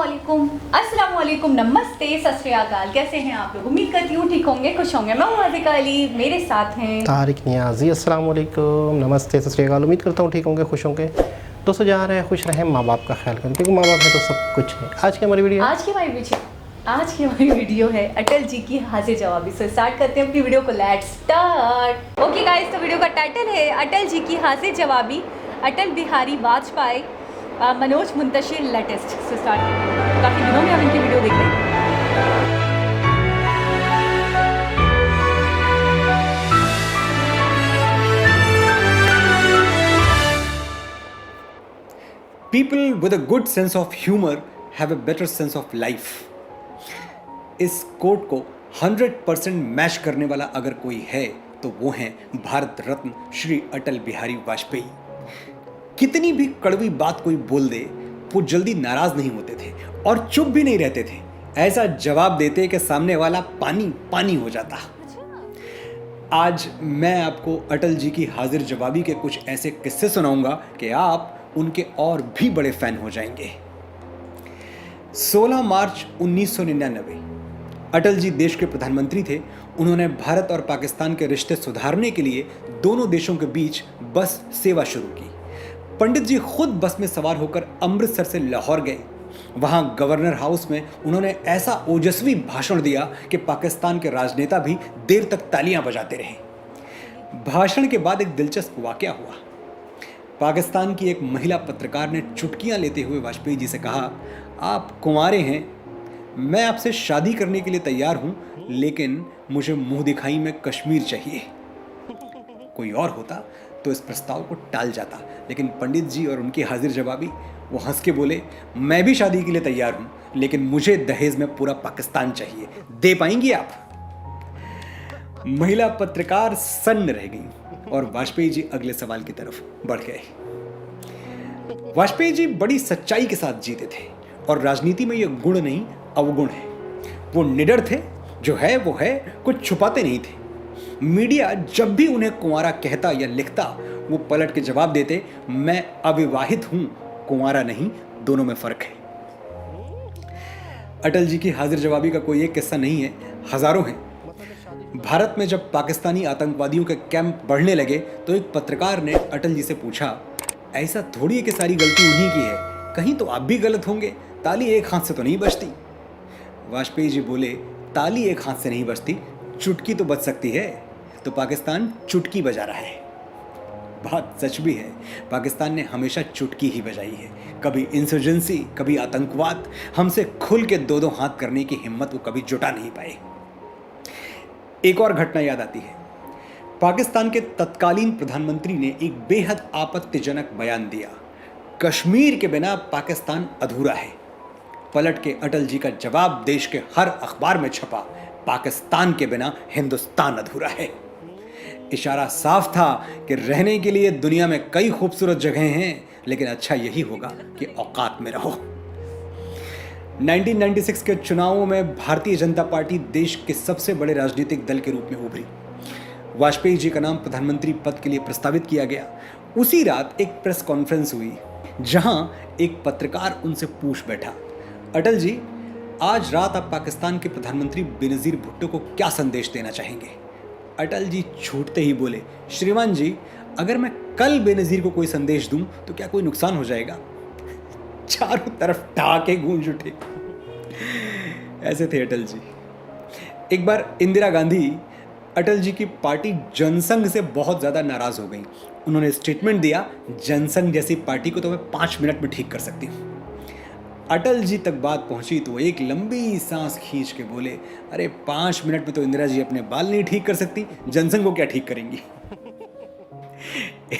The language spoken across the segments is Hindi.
अस्सलाम वालेकुम, नमस्ते, सत श्री अकाल। कैसे हैं आप लोग? उम्मीद करती हूँ ठीक होंगे, खुश होंगे। मैं हूँ आज़िका अली, मेरे साथ हैं तारिक नियाज़ी। अस्सलाम वालेकुम, नमस्ते, सत श्री अकाल। उम्मीद करता हूँ ठीक होंगे, खुश होंगे। दोस्तों जा रहे हैं खुश रहें, माँ बाप का ख्याल करें, क्योंकि माँ बाप है तो सब कुछ है। आज की हमारी वीडियो है अटल जी की हाजिर जवाबी। से स्टार्ट करते हैं अपनी वीडियो को। Let's start. ओके गाइस, तो वीडियो का टाइटल है अटल जी की हाजिर जवाबी, अटल बिहारी वाजपेयी, मनोज मुंतशिर लेटेस्ट से स्टार्ट करते हैं। काफ़ी दिनों में हम इनकी वीडियो देख रहे हैं। People with a good sense of humor have a better sense of life. इस कोट को 100% मैच करने वाला अगर कोई है तो वो हैं भारत रत्न श्री अटल बिहारी वाजपेयी। कितनी भी कड़वी बात कोई बोल दे, वो जल्दी नाराज नहीं होते थे और चुप भी नहीं रहते थे। ऐसा जवाब देते कि सामने वाला पानी पानी हो जाता। आज मैं आपको अटल जी की हाजिर जवाबी के कुछ ऐसे किस्से सुनाऊंगा कि आप उनके और भी बड़े फैन हो जाएंगे। 16 मार्च 1999 अटल जी देश के प्रधानमंत्री थे। उन्होंने भारत और पाकिस्तान के रिश्ते सुधारने के लिए दोनों देशों के बीच बस सेवा शुरू की। पंडित जी खुद बस में सवार होकर अमृतसर से लाहौर गए। वहां गवर्नर हाउस में उन्होंने ऐसा ओजस्वी भाषण दिया कि पाकिस्तान के राजनेता भी देर तक तालियां बजाते रहे। भाषण के बाद एक दिलचस्प वाकया हुआ। पाकिस्तान की एक महिला पत्रकार ने चुटकियां लेते हुए वाजपेयी जी से कहा, आप कुंवारे हैं, मैं आपसे शादी करने के लिए तैयार हूं, लेकिन मुझे मुंह दिखाई में कश्मीर चाहिए। कोई और होता तो इस प्रस्ताव को टाल जाता, लेकिन पंडित जी और उनकी हाजिर जवाबी, वो हंस के बोले, मैं भी शादी के लिए तैयार हूं, लेकिन मुझे दहेज में पूरा पाकिस्तान चाहिए। दे पाएंगी आप? महिला पत्रकार सन्न रह गई और वाजपेयी जी अगले सवाल की तरफ बढ़ गए। वाजपेयी जी बड़ी सच्चाई के साथ जीते थे और राजनीति में यह गुण नहीं अवगुण है। वो निडर थे, जो है वो है, कुछ छुपाते नहीं थे। मीडिया जब भी उन्हें कुंवारा कहता या लिखता, वो पलट के जवाब देते, मैं अविवाहित हूं, कुंवारा नहीं, दोनों में फर्क है। अटल जी की हाजिर जवाबी का कोई एक किस्सा नहीं है, हजारों हैं। भारत में जब पाकिस्तानी आतंकवादियों के कैंप बढ़ने लगे तो एक पत्रकार ने अटल जी से पूछा, ऐसा थोड़ी है कि सारी गलती उन्हीं की है, कहीं तो आप भी गलत होंगे, ताली एक हाथ से तो नहीं बजती। वाजपेयी जी बोले, ताली एक हाथ से नहीं बजती, चुटकी तो बज सकती है। तो पाकिस्तान चुटकी बजा रहा है। बात सच भी है, पाकिस्तान ने हमेशा चुटकी ही बजाई है। कभी इंसर्जेंसी, कभी आतंकवाद, हमसे खुल के दो दो हाथ करने की हिम्मत वो कभी जुटा नहीं पाए। एक और घटना याद आती है। पाकिस्तान के तत्कालीन प्रधानमंत्री ने एक बेहद आपत्तिजनक बयान दिया, कश्मीर के बिना पाकिस्तान अधूरा है। पलट के अटल जी का जवाब देश के हर अखबार में छपा, पाकिस्तान के बिना हिंदुस्तान अधूरा है। इशारा साफ था कि रहने के लिए दुनिया में कई खूबसूरत जगहें हैं, लेकिन अच्छा यही होगा कि औकात में रहो। 1996 के चुनावों में भारतीय जनता पार्टी देश के सबसे बड़े राजनीतिक दल के रूप में उभरी। वाजपेयी जी का नाम प्रधानमंत्री पद के लिए प्रस्तावित किया गया। उसी रात एक प्रेस कॉन्फ्रेंस हुई, जहां एक पत्रकार उनसे पूछ बैठा, अटल जी, आज रात आप पाकिस्तान के प्रधानमंत्री बेनजीर भुट्टो को क्या संदेश देना चाहेंगे? अटल जी छूटते ही बोले, श्रीमान जी, अगर मैं कल बेनजीर को कोई संदेश दूं तो क्या कोई नुकसान हो जाएगा? चारों तरफ ठहाके गूंज उठे। ऐसे थे अटल जी। एक बार इंदिरा गांधी अटल जी की पार्टी जनसंघ से बहुत ज्यादा नाराज हो गई। उन्होंने स्टेटमेंट दिया, जनसंघ जैसी पार्टी को तो मैं 5 मिनट में ठीक कर सकती हूँ। अटल जी तक बात पहुंची तो एक लंबी सांस खींच के बोले, अरे 5 मिनट में तो इंदिरा जी अपने बाल नहीं ठीक कर सकती, जनसंघ को क्या ठीक करेंगी?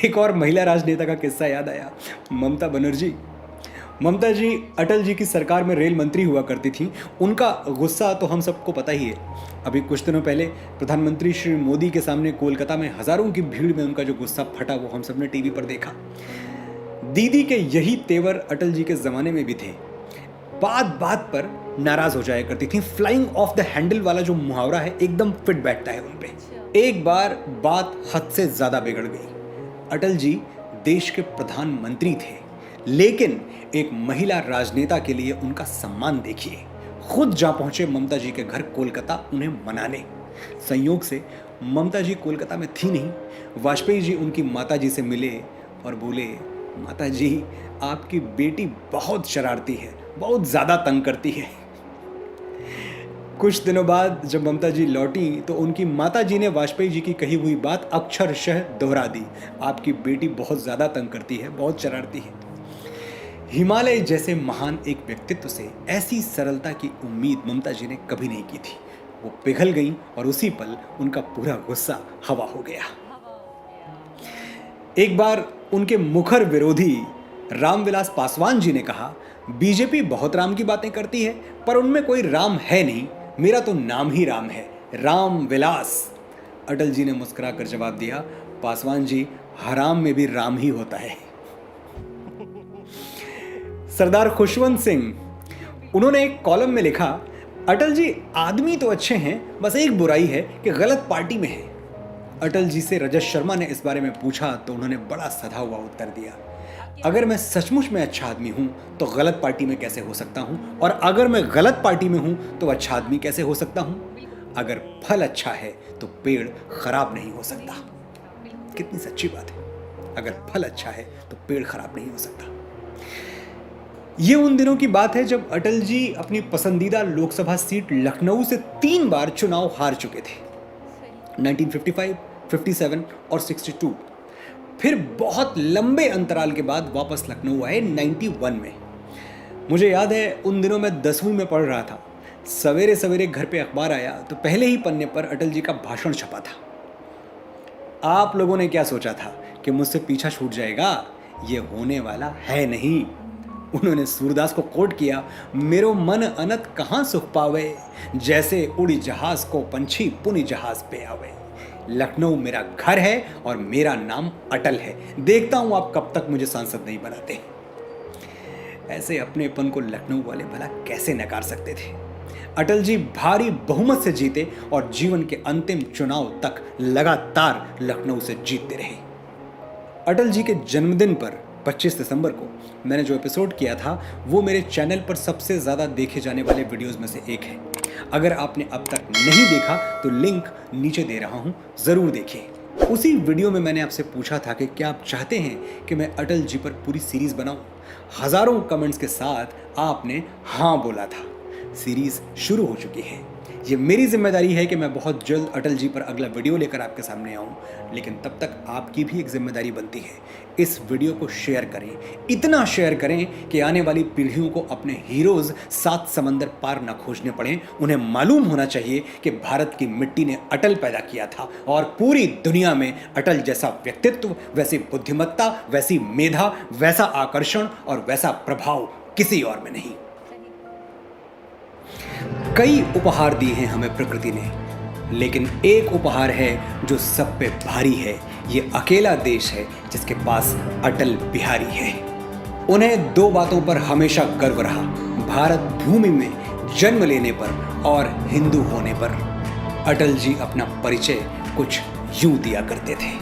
एक और महिला राजनेता का किस्सा याद आया, ममता बनर्जी। ममता जी अटल जी की सरकार में रेल मंत्री हुआ करती थी। उनका गुस्सा तो हम सबको पता ही है। अभी कुछ दिनों पहले प्रधानमंत्री श्री मोदी के सामने कोलकाता में हजारों की भीड़ में उनका जो गुस्सा फटा, वो हम सबने टीवी पर देखा। दीदी के यही तेवर अटल जी के जमाने में भी थे। बात बात पर नाराज हो जाया करती थी। फ्लाइंग ऑफ द हैंडल वाला जो मुहावरा है, एकदम फिट बैठता है उन पे। एक बार बात हद से ज्यादा बिगड़ गई। अटल जी देश के प्रधानमंत्री थे, लेकिन एक महिला राजनेता के लिए उनका सम्मान देखिए। खुद जा पहुंचे ममता जी के घर कोलकाता उन्हें मनाने। संयोग से ममता जी कोलकाता में थी नहीं। वाजपेयी जी उनकी माता जी से मिले और बोले, माता जी आपकी बेटी बहुत शरारती है, बहुत ज़्यादा तंग करती है। कुछ दिनों बाद जब ममता जी लौटी तो उनकी माता जी ने वाजपेयी जी की कही हुई बात अक्षरशः दोहरा दी, आपकी बेटी बहुत ज़्यादा तंग करती है, बहुत शरारती है। हिमालय जैसे महान एक व्यक्तित्व से ऐसी सरलता की उम्मीद ममता जी ने कभी नहीं की थी। वो पिघल गई और उसी पल उनका पूरा गुस्सा हवा हो गया। एक बार उनके मुखर विरोधी रामविलास पासवान जी ने कहा, बीजेपी बहुत राम की बातें करती है पर उनमें कोई राम है नहीं, मेरा तो नाम ही राम है, राम विलास। अटल जी ने मुस्कुरा कर जवाब दिया, पासवान जी हराम में भी राम ही होता है। सरदार खुशवंत सिंह, उन्होंने एक कॉलम में लिखा, अटल जी आदमी तो अच्छे हैं, बस एक बुराई है कि गलत पार्टी में है। अटल जी से रजत शर्मा ने इस बारे में पूछा तो उन्होंने बड़ा सधा हुआ उत्तर दिया, अगर मैं सचमुच में अच्छा आदमी हूं तो गलत पार्टी में कैसे हो सकता हूं, और अगर मैं गलत पार्टी में हूं तो अच्छा आदमी कैसे हो सकता हूं। अगर फल अच्छा है तो पेड़ खराब नहीं हो सकता। कितनी सच्ची बात है, अगर फल अच्छा है तो पेड़ खराब नहीं हो सकता। ये उन दिनों की बात है जब अटल जी अपनी पसंदीदा लोकसभा सीट लखनऊ से 3 बार चुनाव हार चुके थे, 1955, 57 और 62। फिर बहुत लंबे अंतराल के बाद वापस लखनऊ आए 91 में। मुझे याद है उन दिनों मैं 10वीं में पढ़ रहा था। सवेरे सवेरे घर पे अखबार आया तो पहले ही पन्ने पर अटल जी का भाषण छपा था। आप लोगों ने क्या सोचा था कि मुझसे पीछा छूट जाएगा? ये होने वाला है नहीं। उन्होंने सूरदास को कोट किया, मेरो मन अनत कहाँ सुख पावे, जैसे उड़ी जहाज को पंछी पुनि जहाज पे आवे। लखनऊ मेरा घर है और मेरा नाम अटल है, देखता हूं आप कब तक मुझे सांसद नहीं बनाते। ऐसे अपनेपन को लखनऊ वाले भला कैसे नकार सकते थे। अटल जी भारी बहुमत से जीते और जीवन के अंतिम चुनाव तक लगातार लखनऊ से जीतते रहे। अटल जी के जन्मदिन पर 25 दिसंबर को मैंने जो एपिसोड किया था वो मेरे चैनल पर सबसे ज़्यादा देखे जाने वाले वीडियोस में से एक है। अगर आपने अब तक नहीं देखा तो लिंक नीचे दे रहा हूँ, ज़रूर देखिए। उसी वीडियो में मैंने आपसे पूछा था कि क्या आप चाहते हैं कि मैं अटल जी पर पूरी सीरीज़ बनाऊँ। हज़ारों कमेंट्स के साथ आपने हाँ बोला था। सीरीज़ शुरू हो चुकी है। ये मेरी जिम्मेदारी है कि मैं बहुत जल्द अटल जी पर अगला वीडियो लेकर आपके सामने आऊं, लेकिन तब तक आपकी भी एक जिम्मेदारी बनती है। इस वीडियो को शेयर करें, इतना शेयर करें कि आने वाली पीढ़ियों को अपने हीरोज़ 7 समंदर पार न खोजने पड़े। उन्हें मालूम होना चाहिए कि भारत की मिट्टी ने अटल पैदा किया था और पूरी दुनिया में अटल जैसा व्यक्तित्व, वैसी बुद्धिमत्ता, वैसी मेधा, वैसा आकर्षण और वैसा प्रभाव किसी और में नहीं। कई उपहार दिए हैं हमें प्रकृति ने, लेकिन एक उपहार है जो सब पे भारी है। ये अकेला देश है जिसके पास अटल बिहारी है। उन्हें 2 बातों पर हमेशा गर्व रहा, भारत भूमि में जन्म लेने पर और हिंदू होने पर। अटल जी अपना परिचय कुछ यूं दिया करते थे,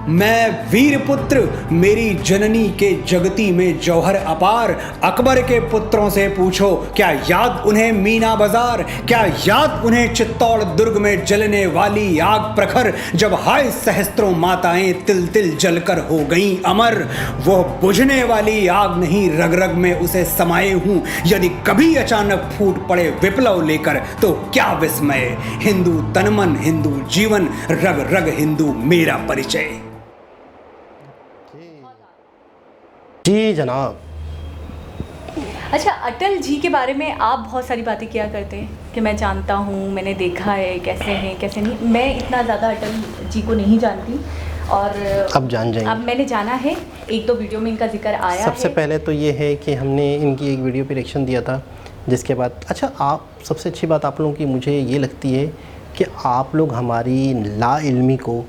मैं वीर पुत्र, मेरी जननी के जगती में जौहर अपार। अकबर के पुत्रों से पूछो, क्या याद उन्हें मीना बाजार, क्या याद उन्हें चित्तौड़ दुर्ग में जलने वाली आग प्रखर, जब हाय सहस्त्रों माताएं तिल तिल जलकर हो गईं अमर। वो बुझने वाली आग नहीं, रग रग में उसे समाये हूँ। यदि कभी अचानक फूट पड़े विप्लव लेकर तो क्या विस्मय। हिंदू तनमन, हिंदू जीवन, रग रग हिंदू मेरा परिचय। जी जनाब। अच्छा, अटल जी के बारे में आप बहुत सारी बातें किया करते हैं कि मैं जानता हूँ, मैंने देखा है, कैसे हैं कैसे नहीं। मैं इतना ज़्यादा अटल जी को नहीं जानती और अब जान जाएंगे। अब मैंने जाना है, 1-2 वीडियो में इनका जिक्र आया सबसे है। पहले तो ये है कि हमने इनकी एक वीडियो पे रिएक्शन दिया था, जिसके बाद अच्छा आप सबसे अच्छी बात आप लोगों की मुझे ये लगती है कि आप लोग हमारी लाइल्मी को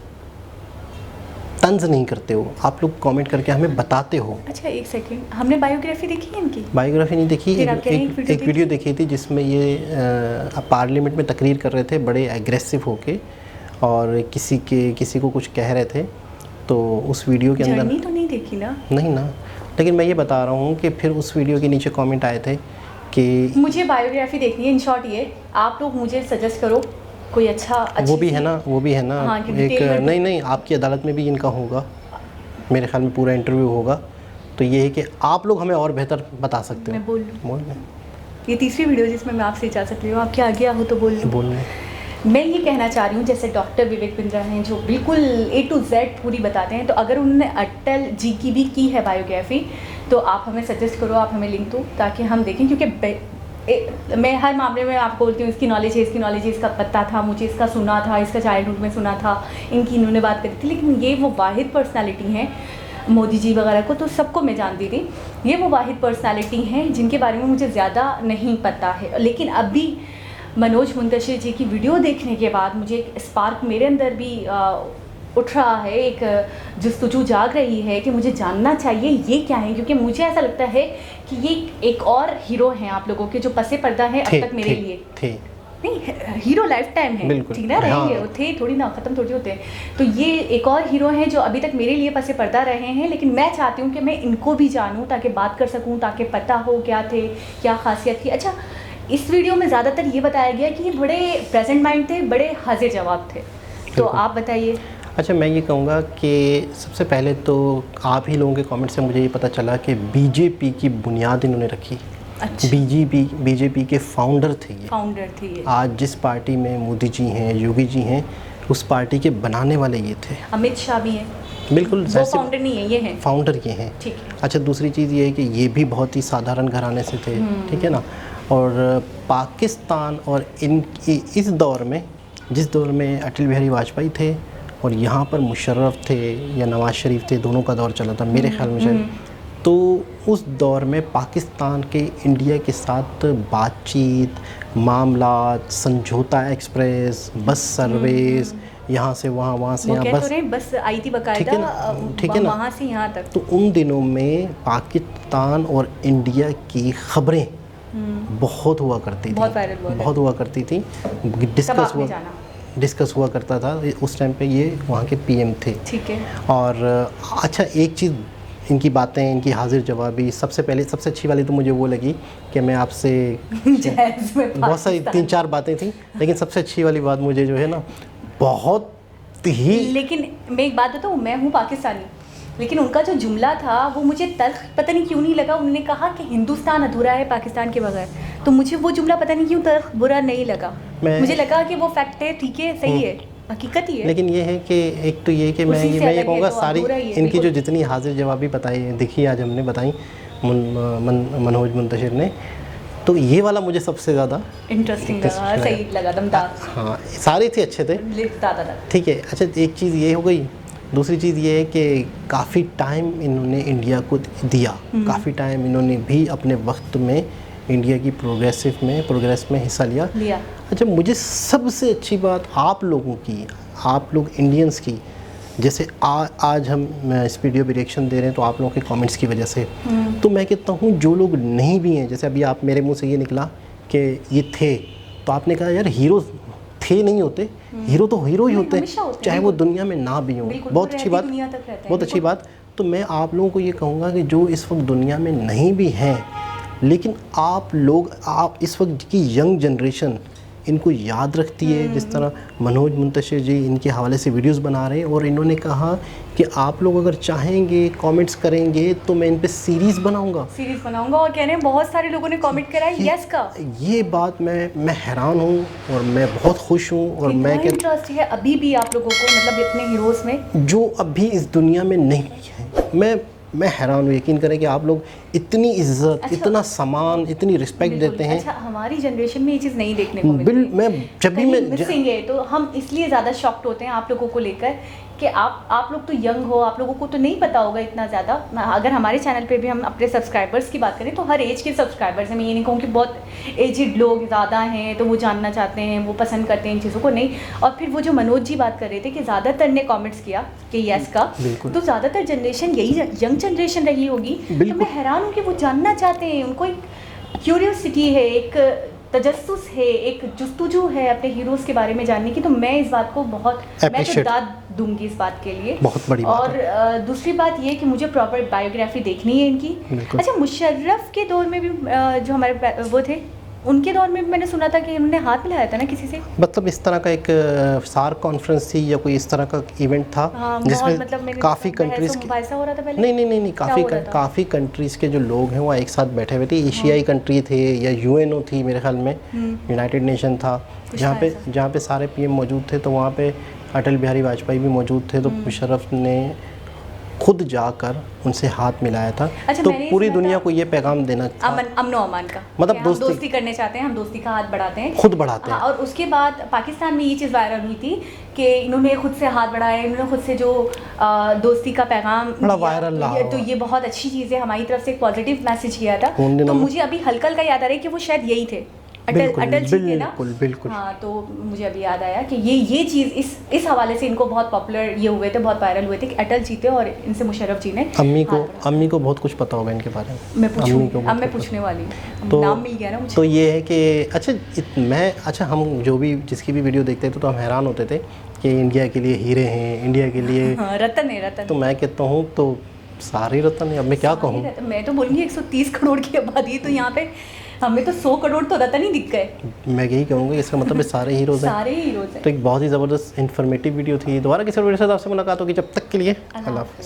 तंज नहीं करते हो, आप लोग कमेंट करके हमें बताते हो। अच्छा, 1 सेकंड, हमने बायोग्राफी देखी है इनकी? बायोग्राफी नहीं देखी, एक वीडियो देखी थी जिसमें ये पार्लियामेंट में तकरीर कर रहे थे बड़े एग्रेसिव होके, और किसी को कुछ कह रहे थे। तो उस वीडियो के अंदर जर्नी तो नहीं देखी ना? नहीं ना, लेकिन मैं ये बता रहा हूँ कि फिर उस वीडियो के नीचे कमेंट आए थे कि मुझे बायोग्राफी देखनी है। इन शॉर्ट ये आप लोग मुझे सजेस्ट करो कोई अच्छी वो भी है ना हाँ, एक नहीं आपकी अदालत में भी इनका होगा, मेरे ख्याल में पूरा इंटरव्यू होगा। तो ये है कि आप लोग हमें और बेहतर बता सकते हो। मैं बोल लूँ? ये तीसरी वीडियो जिसमें मैं आपसे इजाज़त ले रही हूँ, आपके आगे हो तो बोल। मैं ये कहना चाह रही हूँ, जैसे डॉक्टर विवेक बिंद्रा हैं जो बिल्कुल A to Z पूरी बताते हैं, तो अगर उन्होंने अटल जी की भी की है बायोग्राफी तो आप हमें सजेस्ट करो, आप हमें लिंक दो ताकि हम देखें। क्योंकि मैं हर मामले में आपको बोलती हूँ इसकी नॉलेज है, इसका पता था, मुझे इसका सुना था, इसका चाइल्डहुड में सुना था, इनकी इन्होंने बात करी थी, लेकिन ये वो वाहिद पर्सनालिटी हैं, मोदी जी वगैरह को तो सबको मैं जानती थी, ये वो वाहिद पर्सनालिटी हैं जिनके बारे में मुझे ज़्यादा नहीं पता है। लेकिन अभी मनोज मुंतशिर जी की वीडियो देखने के बाद मुझे एक स्पार्क मेरे अंदर भी उठ रहा है, एक जुस्तजू जाग रही है कि मुझे जानना चाहिए ये क्या है। क्योंकि मुझे ऐसा लगता है कि ये एक और हीरो हैं आप लोगों के जो पसे पर्दा है अब तक मेरे लिए थे। नहीं, हीरो लाइफ टाइम है, ठीक ना, रहेंगे वो, थे थोड़ी ना, ख़त्म थोड़ी होते हैं। तो ये एक और हीरो हैं जो अभी तक मेरे लिए पसे पर्दा रहे हैं, लेकिन मैं चाहती हूँ कि मैं इनको भी जानूँ ताकि बात कर सकूँ, ताकि पता हो क्या थे, क्या खासियत थी। अच्छा, इस वीडियो में ज़्यादातर ये बताया गया कि ये बड़े प्रेजेंट माइंड थे, बड़े हाजिर जवाब थे, तो आप बताइए। अच्छा, मैं ये कहूँगा कि सबसे पहले तो आप ही लोगों के कमेंट से मुझे ये पता चला कि बीजेपी की बुनियाद इन्होंने रखी। अच्छा। बीजेपी के फाउंडर थे ये। आज जिस पार्टी में मोदी जी हैं, योगी जी हैं, उस पार्टी के बनाने वाले ये थे। अमित शाह भी हैं। बिल्कुल, वो फाउंडर नहीं है, ये हैं फाउंडर ये हैं। ठीक है। अच्छा, दूसरी चीज़ ये है कि ये भी बहुत ही साधारण घराने से थे, ठीक है ना। और पाकिस्तान और इस दौर में, जिस दौर में अटल बिहारी वाजपेयी थे और यहाँ पर मुशर्रफ थे या नवाज शरीफ थे, दोनों का दौर चला था मेरे ख्याल में शायद, तो उस दौर में पाकिस्तान के इंडिया के साथ बातचीत, मामलात, समझौता एक्सप्रेस, बस सर्विस, यहाँ से वहाँ, वहाँ से यहाँ, बस आई थी बकायदा, ठीक है ना, वहाँ से यहाँ तक। तो उन दिनों में पाकिस्तान और इंडिया की खबरें बहुत हुआ करती थी, बहुत हुआ करती थी, डिस्कस हुआ करता था। उस टाइम पे ये वहाँ के पीएम थे, ठीक है। और अच्छा, एक चीज़, इनकी बातें, इनकी हाजिर जवाबी, सबसे अच्छी वाली तो मुझे वो लगी कि मैं आपसे बहुत सारी 3-4 बातें थी, लेकिन सबसे अच्छी वाली बात मुझे जो है ना, बहुत ही, लेकिन मैं एक बात बताऊँ, मैं हूँ पाकिस्तानी, लेकिन उनका जो जुमला था वो मुझे तल्ख पता नहीं क्यों नहीं लगा। उन्होंने कहा कि हिंदुस्तान अधूरा है पाकिस्तान के बगैर, तो मुझे वो जुमला पता नहीं क्यों तल्ख बुरा नहीं लगा। मुझे लगा कि वो फैक्ट है, ठीक है, सही है, हकीकत ही है। लेकिन ये है कि एक तो ये कि मैं ये कहूँगा, सारी इनकी जो जितनी हाजिर जवाबी बताई दिखी, आज हमने बताई मनोज मुंतशिर ने, तो ये वाला मुझे सबसे ज़्यादा इंटरेस्टिंग लगा, सही लगा, दमदार। हाँ, सारे थे अच्छे थे, ठीक है। अच्छा, एक चीज़ ये हो गई। दूसरी चीज़ ये है कि काफ़ी टाइम इन्होंने इंडिया को दिया, काफ़ी टाइम इन्होंने भी अपने वक्त में इंडिया की प्रोग्रेस में हिस्सा लिया। अच्छा, मुझे सबसे अच्छी बात आप लोगों की, आप लोग इंडियंस की, जैसे आज हम इस वीडियो पे रिएक्शन दे रहे हैं तो आप लोगों के कमेंट्स की वजह से, तो मैं कहता हूँ जो लोग नहीं भी हैं, जैसे अभी आप मेरे मुंह से ये निकला कि ये थे, तो आपने कहा यार हीरो थे नहीं होते, हीरो तो हीरो ही होते हैं, चाहे वो दुनिया में ना भी हों। बहुत अच्छी बात, बहुत अच्छी बात। तो मैं आप लोगों को ये कहूँगा कि जो इस वक्त दुनिया में नहीं भी हैं, लेकिन आप इस वक्त की यंग जनरेशन इनको याद रखती है, जिस तरह मनोज मुंतशिर जी इनके हवाले से वीडियोस बना रहे हैं, और इन्होंने कहा कि आप लोग अगर चाहेंगे, कमेंट्स करेंगे, तो मैं इन पे सीरीज़ बनाऊंगा, और कह रहे हैं बहुत सारे लोगों ने कमेंट करा है यस का। ये बात मैं हैरान हूँ और मैं बहुत खुश हूँ, और मैं इंटरेस्ट है अभी भी आप लोगों को, मतलब इतने हीरोज़ में जो अभी इस दुनिया में नहीं है। मैं हैरान हूँ, यकीन करें कि आप लोग इतनी इज्जत, इतना सम्मान, इतनी रिस्पेक्ट देते हैं। अच्छा, हमारी जनरेशन में ये चीज़ नहीं देखने को मिलती। मिसिंग है, तो हम इसलिए ज़्यादा शॉक्ड होते हैं आप लोगों को लेकर कि आप लोग तो यंग हो, आप लोगों को तो नहीं पता होगा इतना ज़्यादा। अगर हमारे चैनल पे भी हम अपने सब्सक्राइबर्स की बात करें तो हर एज के सब्सक्राइबर्स हैं। मैं ये नहीं कहूँ कि बहुत एजिड लोग ज़्यादा हैं तो वो जानना चाहते हैं, वो पसंद करते हैं इन चीज़ों को, नहीं। और फिर वो जो मनोज जी बात कर रहे थे कि ज़्यादातर ने कॉमेंट्स किया कि यस का, तो ज़्यादातर जनरेशन यही यंग जनरेशन रही होगी। तो मैं हैरान हूँ कि वो जानना चाहते हैं, उनको एक क्यूरियोसिटी है, एक तजस्सुस है, एक जुस्तुजू है अपने हीरोज़ के बारे में जानने की, तो मैं इस बात को बहुत मैं तो Appreciate. दाद दूंगी इस बात के लिए। बहुत बड़ी बात और दूसरी बात ये कि मुझे प्रॉपर बायोग्राफी देखनी है इनकी। बिल्कुल। अच्छा, मुशर्रफ के दौर में भी जो हमारे वो थे, उनके दौर में भी मैंने सुना था कि उन्होंने हाथ मिलाया था ना किसी से। मतलब इस तरह का एक सार्क कॉन्फ्रेंस थी या कोई इस तरह का इवेंट था हाँ, जिसमें मतलब मैंने काफ़ी देखा, कंट्रीज़ बहस के मुबाहिसा हो रहा था पहले। नहीं क्या हो रहा था? काफ़ी कंट्रीज़ के जो लोग हैं वो एक साथ बैठे हुए थे। एशियाई कंट्री थे या यूएनओ थी मेरे ख्याल में, यूनाइटेड नेशन था, कुछ जहाँ पे सारे पीएम मौजूद थे। तो वहाँ पे अटल बिहारी वाजपेयी भी मौजूद थे। तो मुशर्रफ ने खुद जाकर उनसे हाथ मिलाया था। अच्छा, तो मैंने पूरी सुना दुनिया था को ये पैगाम देना था, अमनो अमान का, मतलब कि हम दोस्ती। दोस्ती करने चाहते हैं, हम दोस्ती का हाथ बढ़ाते हैं, खुद बढ़ाते हैं। हाँ, और उसके बाद पाकिस्तान में ये चीज़ वायरल हुई थी कि इन्होंने खुद से हाथ बढ़ाया, इन्होंने खुद से जो दोस्ती का पैगाम बड़ा दिया, वायरल रहा तो ये बहुत अच्छी चीज़ है, हमारी तरफ से एक पॉजिटिव मैसेज किया था। उन दिनों तो में- मुझे अभी हल्का हल्का याद आ रहा है कि वो शायद यही थे, बिल्कुल, अटल जी थे ना। बिल्कुल। हाँ, तो मुझे अभी याद आया कि ये चीज़ इस हवाले से इनको बहुत पॉपुलर ये हुए थे, बहुत वायरल हुए थे कि अटल जी थे और इनसे मुशर्रफ जी ने अम्मी हाथ को बहुत कुछ पता होगा इनके बारे में। मैं अम्मी को पूछूंगी, अब बहुत मैं कुछ पूछने वाली हूँ, तो- नाम मिल गया ना मुझे। तो ये है कि अच्छा हम जो भी जिसकी भी वीडियो देखते थे तो हम हैरान होते थे कि इंडिया के लिए हीरे हैं, इंडिया के लिए हाँ, रतन है रतन। तो मैं कहता हूँ तो सारे रतन है। अब मैं क्या कहूँ, मैं तो बोलूँगी 130 करोड़ की आबादी है, तो यहाँ पे हमें तो 100 करोड़ तो रतन ही दिख गए, मैं यही कहूँगा इसका मतलब ये सारे हीरोज़ हैं। सारे हीरोज हैं। तो एक बहुत ही ज़बरदस्त इन्फॉर्मेटिव वीडियो थी। दोबारा किसी वीडियो से आपसे मुलाकात होगी, जब तक के लिए अल्लाह हाफ़िज़।